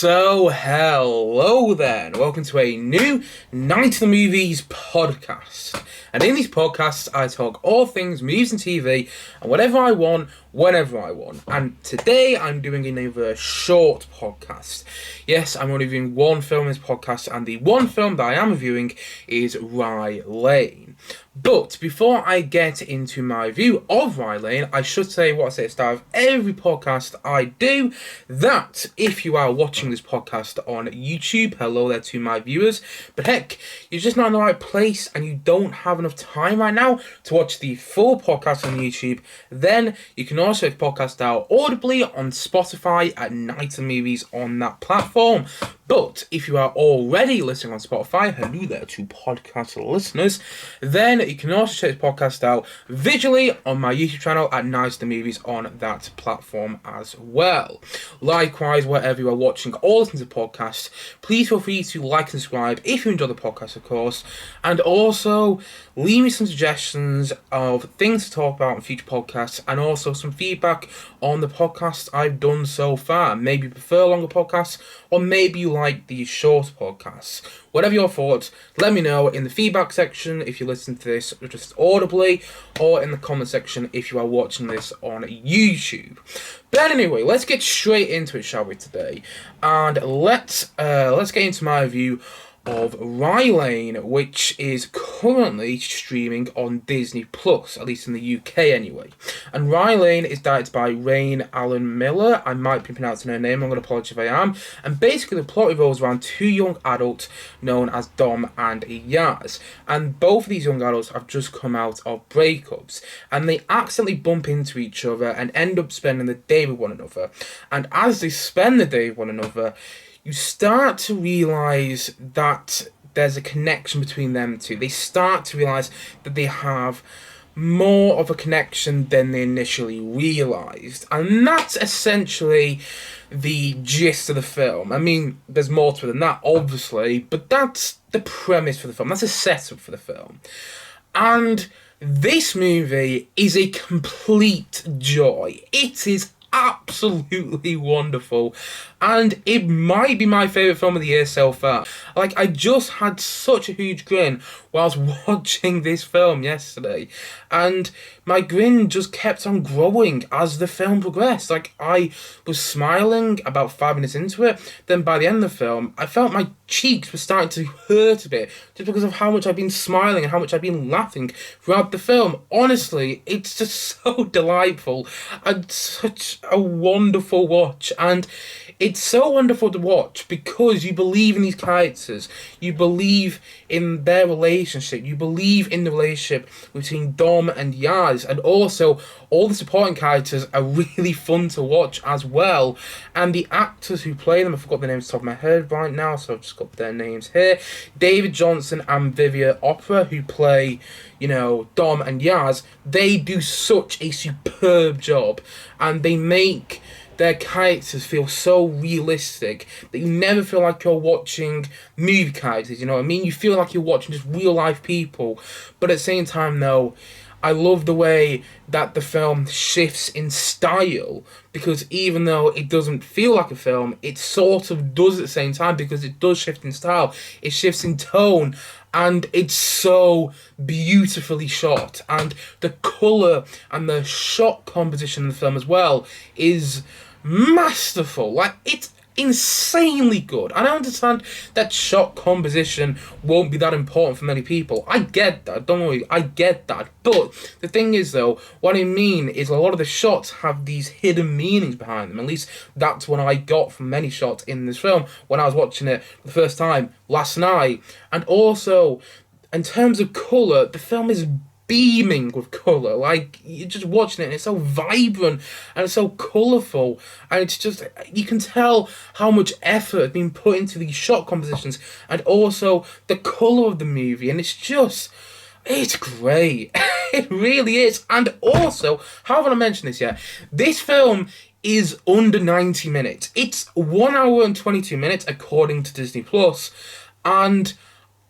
So, hello then. Welcome to a new Night of the Movies podcast. And in these podcasts, I talk all things movies and TV, and whatever I want, whenever I want. And today, I'm doing another short podcast. Yes, I'm only reviewing one film in this podcast, and the one film that I am reviewing is Rye Lane. But before I get into my review of Rye Lane, I should say what I say at the start of every podcast I do, that if you are watching this podcast on YouTube, hello there to my viewers, but heck, you're just not in the right place and you don't have enough time right now to watch the full podcast on YouTube, then you can also check the podcast out audibly on Spotify at Night of the Movies on that platform. But if you are already listening on Spotify, hello there to podcast listeners, then you can also check the podcast out visually on my YouTube channel at Night of the Movies on that platform as well. Likewise, wherever you are watching or listening to the podcast, please feel free to like and subscribe if you enjoy the podcast, of course, and also leave me some suggestions of things to talk about in future podcasts, and also some feedback on the podcasts I've done so far. Maybe you prefer longer podcasts, or maybe you like these short podcasts. Whatever your thoughts, let me know in the feedback section if you listen to this just audibly, or in the comment section if you are watching this on YouTube. But anyway, let's get straight into it, shall we, today? And let's get into my review of Rye Lane, which is currently streaming on Disney Plus, at least in the UK anyway. And Rye Lane is directed by Raine Miller. I might be pronouncing her name, I'm going to apologise if I am. And basically the plot revolves around two young adults known as Dom and Yaz. And both of these young adults have just come out of breakups, and they accidentally bump into each other and end up spending the day with one another. And as they spend the day with one another, you start to realise that there's a connection between them two. They start to realise that they have more of a connection than they initially realised. And that's essentially the gist of the film. I mean, there's more to it than that, obviously, but that's the premise for the film. That's a setup for the film. And this movie is a complete joy. It is absolutely wonderful, and it might be my favourite film of the year so far. Like, I just had such a huge grin whilst watching this film yesterday, and my grin just kept on growing as the film progressed. Like, I was smiling about 5 minutes into it, then by the end of the film, I felt my cheeks were starting to hurt a bit, just because of how much I've been smiling and how much I've been laughing throughout the film. Honestly, it's just so delightful and such a wonderful watch, and it's so wonderful to watch because you believe in these characters, you believe in their relationship, you believe in the relationship between Dom and Yaz, and also all the supporting characters are really fun to watch as well, and the actors who play them, I forgot the names off the top of my head right now, so I've just got their names here. David Johnson and Vivian Opera, who play, you know, Dom and Yaz, they do such a superb job, and they make their characters feel so realistic that you never feel like you're watching movie characters, you know what I mean? You feel like you're watching just real life people, but at the same time though, I love the way that the film shifts in style, because even though it doesn't feel like a film, it sort of does at the same time, because it does shift in style, it shifts in tone, and it's so beautifully shot, and the colour and the shot composition in the film as well is masterful. Like, it's insanely good. And I understand that shot composition won't be that important for many people. I get that, don't worry, I get that. But the thing is though, what I mean is a lot of the shots have these hidden meanings behind them. At least that's what I got from many shots in this film when I was watching it for the first time last night. And also, in terms of colour, the film is beaming with colour. Like, you're just watching it and it's so vibrant and it's so colourful, and it's just, you can tell how much effort has been put into these shot compositions and also the colour of the movie, and it's just, it's great. It really is. And also, how haven't I mentioned this yet? This film is under 90 minutes. It's 1 hour and 22 minutes according to Disney Plus, and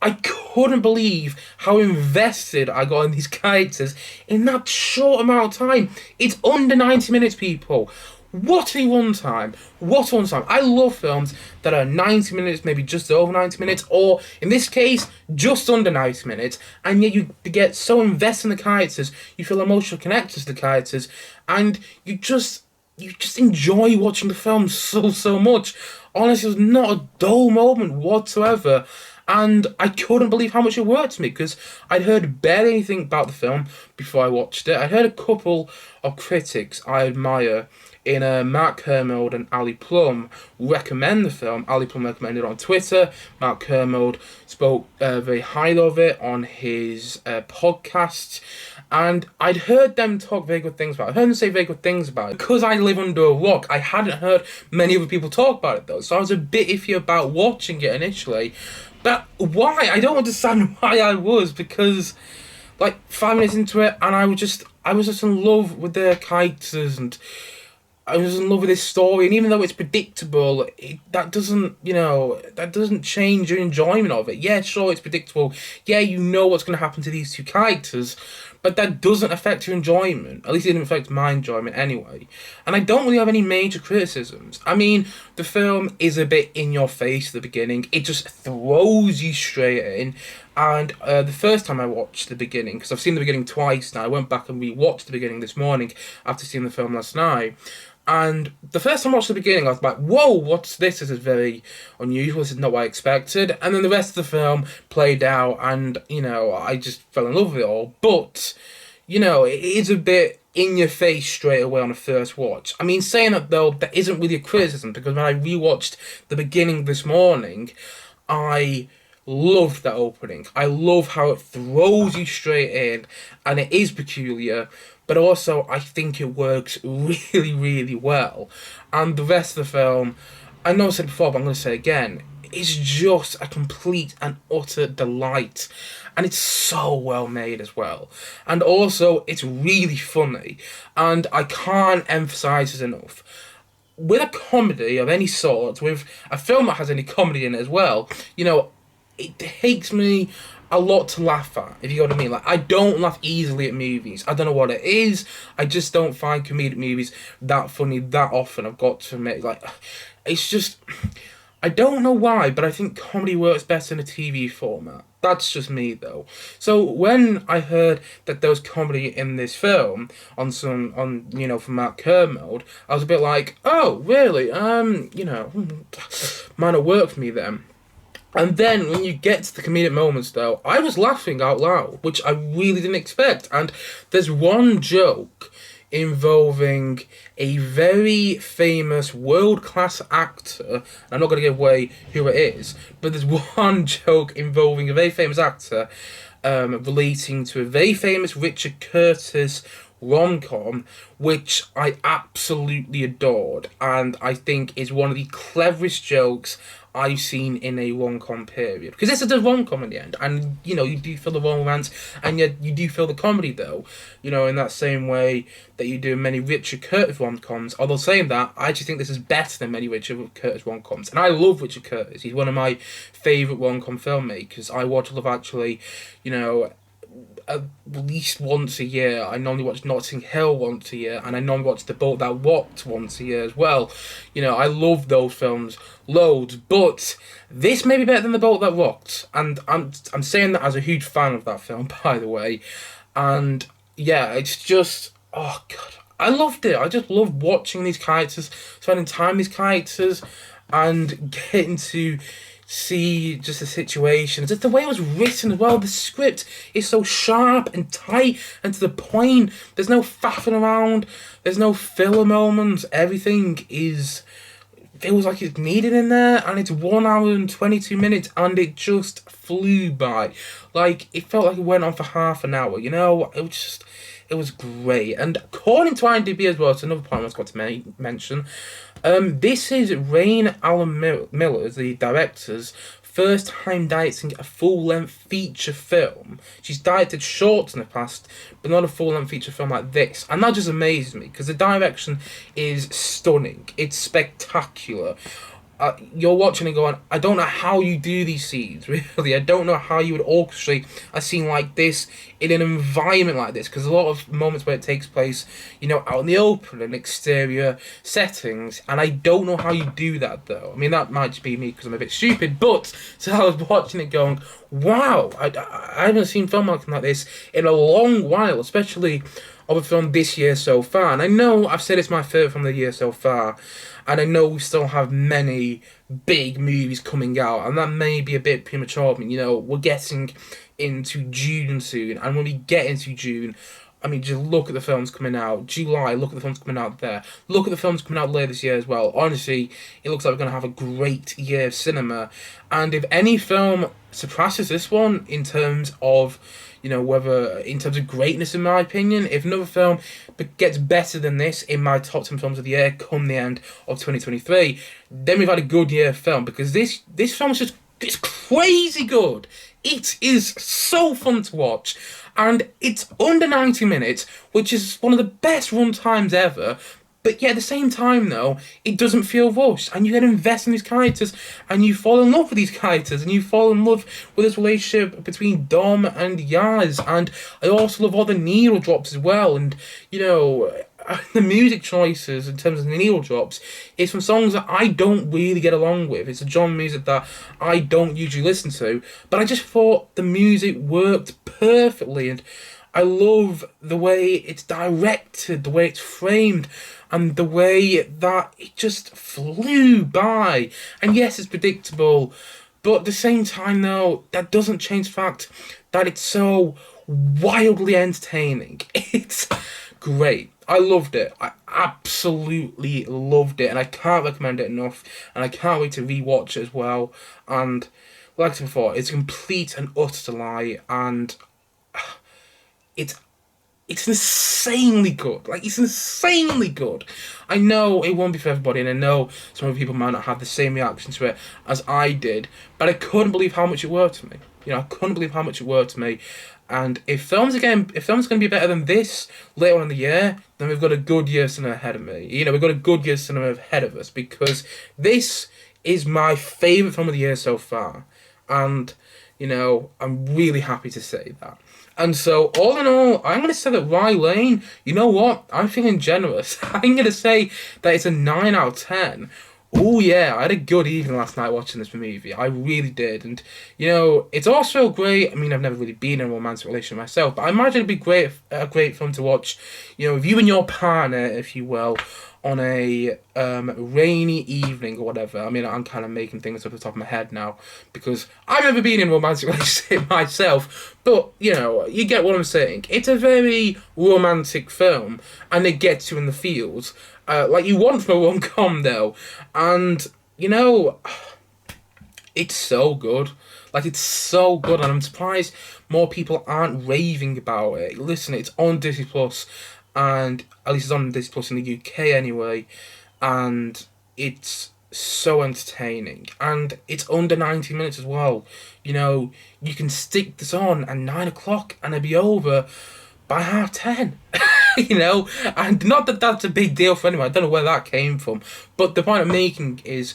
I couldn't believe how invested I got in these characters in that short amount of time. It's under 90 minutes, people. What a runtime! What a runtime! I love films that are 90 minutes, maybe just over 90 minutes, or in this case, just under 90 minutes, and yet you get so invested in the characters, you feel emotionally connected to the characters, and you just enjoy watching the film so much. Honestly, it was not a dull moment whatsoever. And I couldn't believe how much it worked for me, because I'd heard barely anything about the film before I watched it. I heard a couple of critics I admire in Mark Kermode and Ali Plum recommend the film. Ali Plum recommended it on Twitter. Mark Kermode spoke very highly of it on his podcast. And I'd heard them talk very good things about it. I heard them say very good things about it. Because I live under a rock, I hadn't heard many other people talk about it, though. So I was a bit iffy about watching it initially. But why? I don't understand why I was, because like 5 minutes into it, and I was just in love with the characters, and I was in love with this story. And even though it's predictable, that doesn't change your enjoyment of it. Yeah, sure, it's predictable. Yeah, you know what's going to happen to these two characters, but that doesn't affect your enjoyment. At least it didn't affect my enjoyment anyway. And I don't really have any major criticisms. I mean, the film is a bit in your face at the beginning. It just throws you straight in. And the first time I watched the beginning, because I've seen the beginning twice now, I went back and rewatched the beginning this morning after seeing the film last night. And the first time I watched the beginning, I was like, whoa, what's this? This is very unusual. This is not what I expected. And then the rest of the film played out, and, I just fell in love with it all. But, it is a bit in your face straight away on a first watch. I mean, saying that, though, that isn't really a criticism, because when I rewatched the beginning this morning, I loved that opening. I love how it throws you straight in, and it is peculiar, but also I think it works really, really well. And the rest of the film, I know I said before, but I'm going to say it again, it's just a complete and utter delight. And it's so well made as well. And also, it's really funny. And I can't emphasise this enough. With a comedy of any sort, with a film that has any comedy in it as well, it takes me a lot to laugh at, if you know what I mean. Like, I don't laugh easily at movies. I don't know what it is. I just don't find comedic movies that funny that often, I've got to admit. Like, it's just, I don't know why, but I think comedy works better in a TV format. That's just me, though. So when I heard that there was comedy in this film from Mark Kermode, I was a bit like, oh, really? Might not work for me then. And then, when you get to the comedic moments, though, I was laughing out loud, which I really didn't expect. And there's one joke involving a very famous world-class actor. I'm not going to give away who it is, but there's one joke involving a very famous actor relating to a very famous Richard Curtis rom-com, which I absolutely adored, and I think is one of the cleverest jokes I've seen in a rom-com period. Because this is a rom-com in the end, and, you do feel the romance, and yet you do feel the comedy, though, in that same way that you do in many Richard Curtis rom-coms. Although saying that, I actually think this is better than many Richard Curtis rom-coms, and I love Richard Curtis. He's one of my favourite rom-com filmmakers. I watch Love Actually, at least once a year. I normally watch Notting Hill once a year, and I normally watch The Boat That Rocked once a year as well. I love those films loads, but this may be better than The Boat That Rocked, and I'm saying that as a huge fan of that film, by the way. And yeah, it's just, oh god, I loved it. I just loved watching these characters, spending time with these characters, and getting to see just the situations. It's the way it was written as well. The script is so sharp and tight and to the point. There's no faffing around. There's no filler moments. Everything feels like it's needed in there, and it's 1 hour and 22 minutes, and it just flew by. Like, it felt like it went on for half an hour, it was great. And according to IMDB as well, it's another point I was going to mention, this is Raine Miller, the director's first time directing a full-length feature film. She's directed shorts in the past, but not a full-length feature film like this. And that just amazes me, because the direction is stunning. It's spectacular. you're watching and going, I don't know how you do these scenes, really. I don't know how you would orchestrate a scene like this in an environment like this, because a lot of moments where it takes place, out in the open and exterior settings, and I don't know how you do that, though. I mean, that might just be me because I'm a bit stupid, but so I was watching it going, wow, I haven't seen filmmaking like this in a long while, especially of a film this year so far. And I know I've said it's my favourite film of the year so far, and I know we still have many big movies coming out, and that may be a bit premature. I mean, we're getting into June soon, and when we get into June, I mean, just look at the films coming out. July, look at the films coming out there. Look at the films coming out later this year as well. Honestly, it looks like we're going to have a great year of cinema. And if any film surpasses this one in terms of, whether in terms of greatness, in my opinion, if another film gets better than this in my top 10 films of the year come the end of 2023, then we've had a good year of film, because this film is just, it's crazy good. It is so fun to watch, and it's under 90 minutes, which is one of the best run times ever. But yet at the same time, though, it doesn't feel rushed, and you get invested in these characters, and you fall in love with these characters, and you fall in love with this relationship between Dom and Yaz. And I also love all the needle drops as well, and the music choices in terms of the needle drops is from songs that I don't really get along with. It's a genre of music that I don't usually listen to, but I just thought the music worked perfectly, and I love the way it's directed, the way it's framed, and the way that it just flew by. And yes, it's predictable, but at the same time, though, that doesn't change the fact that it's so wildly entertaining. It's great. I loved it. I absolutely loved it, and I can't recommend it enough, and I can't wait to rewatch it as well. And like I said before, it's a complete and utter delight, and it's insanely good. Like, it's insanely good. I know it won't be for everybody, and I know some of the people might not have the same reaction to it as I did, but I couldn't believe how much it worked to me. I couldn't believe how much it worked to me. And if films are going to be better than this later on in the year, then we've got a good year of cinema ahead of me. We've got a good year of cinema ahead of us, because this is my favourite film of the year so far. And, I'm really happy to say that. And so, all in all, I'm going to say that Rye Lane, you know what? I'm feeling generous. I'm going to say that it's a 9 out of 10. Oh yeah, I had a good evening last night watching this movie. I really did. And, it's also great. I mean, I've never really been in a romantic relationship myself, but I imagine it'd be a great film to watch, with you and your partner, if you will, on a rainy evening or whatever. I mean, I'm kind of making things up the top of my head now, because I've never been in a romantic relationship myself, but, you get what I'm saying. It's a very romantic film, and it gets you in the feels, like you want from a rom-com, though. And, it's so good. Like, it's so good, and I'm surprised more people aren't raving about it. Listen, it's on Disney Plus, and at least it's on Disney Plus in the UK anyway, and it's so entertaining, and it's under 90 minutes as well. You can stick this on at 9 o'clock and it'll be over by 10:30. And not that that's a big deal for anyone. I don't know where that came from, but the point I'm making is,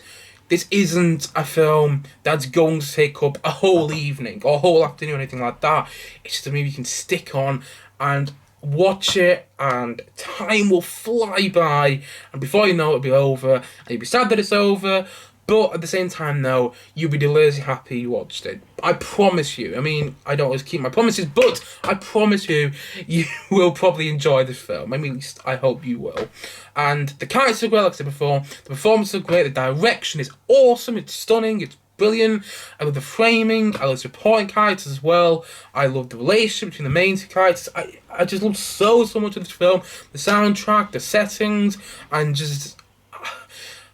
this isn't a film that's going to take up a whole evening or a whole afternoon or anything like that. It's just a movie you can stick on and watch it, and time will fly by, and before you know it'll be over, and you'll be sad that it's over, but at the same time, though, you'll be deliriously happy you watched it. I promise you. I mean, I don't always keep my promises, but I promise you, you will probably enjoy this film. I mean, at least I hope you will. And the characters are great, like I said before. The performances are great. The direction is awesome. It's stunning. It's brilliant. I love the framing. I love the supporting characters as well. I love the relationship between the main two characters. I just love so much of this film. The soundtrack, the settings, and just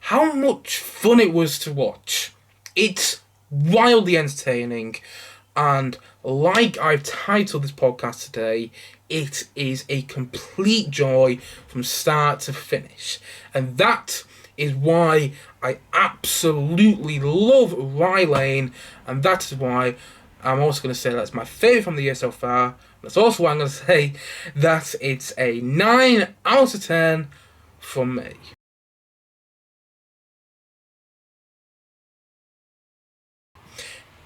how much fun it was to watch. It's wildly entertaining, and like I've titled this podcast today, it is a complete joy from start to finish. And that is why I absolutely love Rye Lane, and that is why I'm also going to say that's my favourite from the year so far. That's also why I'm going to say that it's a 9 out of 10 from me.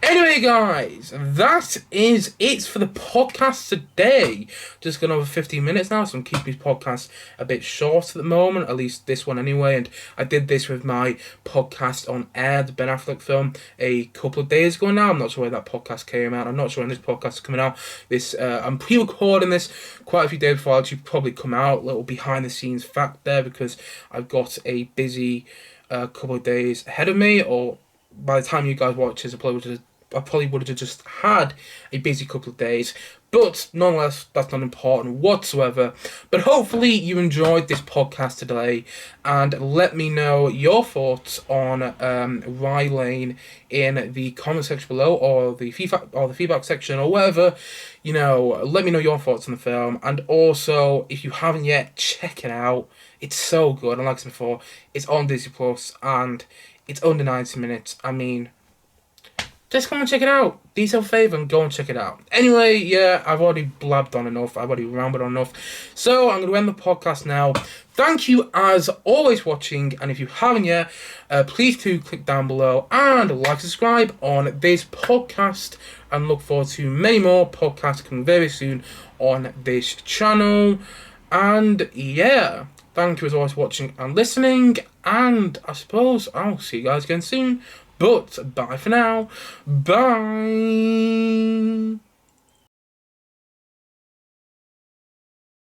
Anyway, guys, that is it for the podcast today. Just gone over 15 minutes now, so I'm keeping these podcasts a bit short at the moment, at least this one anyway. And I did this with my podcast on Air, the Ben Affleck film, a couple of days ago now. I'm not sure where that podcast came out. I'm not sure when this podcast is coming out. I'm pre-recording this quite a few days before it actually probably come out. Little behind-the-scenes fact there, because I've got a busy couple of days ahead of me, or by the time you guys watch this, I probably would have just had a busy couple of days. But nonetheless, that's not important whatsoever. But hopefully you enjoyed this podcast today, and let me know your thoughts on Rye Lane in the comment section below, or the feedback section, or whatever. Let me know your thoughts on the film, and also if you haven't yet, check it out. It's so good, and like I said before, it's on Disney Plus, and it's under 90 minutes. I mean, just come and check it out. Do yourself a favour and go and check it out. Anyway, yeah, I've already blabbed on enough. I've already rambled on enough. So I'm going to end the podcast now. Thank you as always for watching. And if you haven't yet, please do click down below and like, subscribe on this podcast. And look forward to many more podcasts coming very soon on this channel. And yeah, thank you as always for watching and listening. And I suppose I'll see you guys again soon. But bye for now. Bye.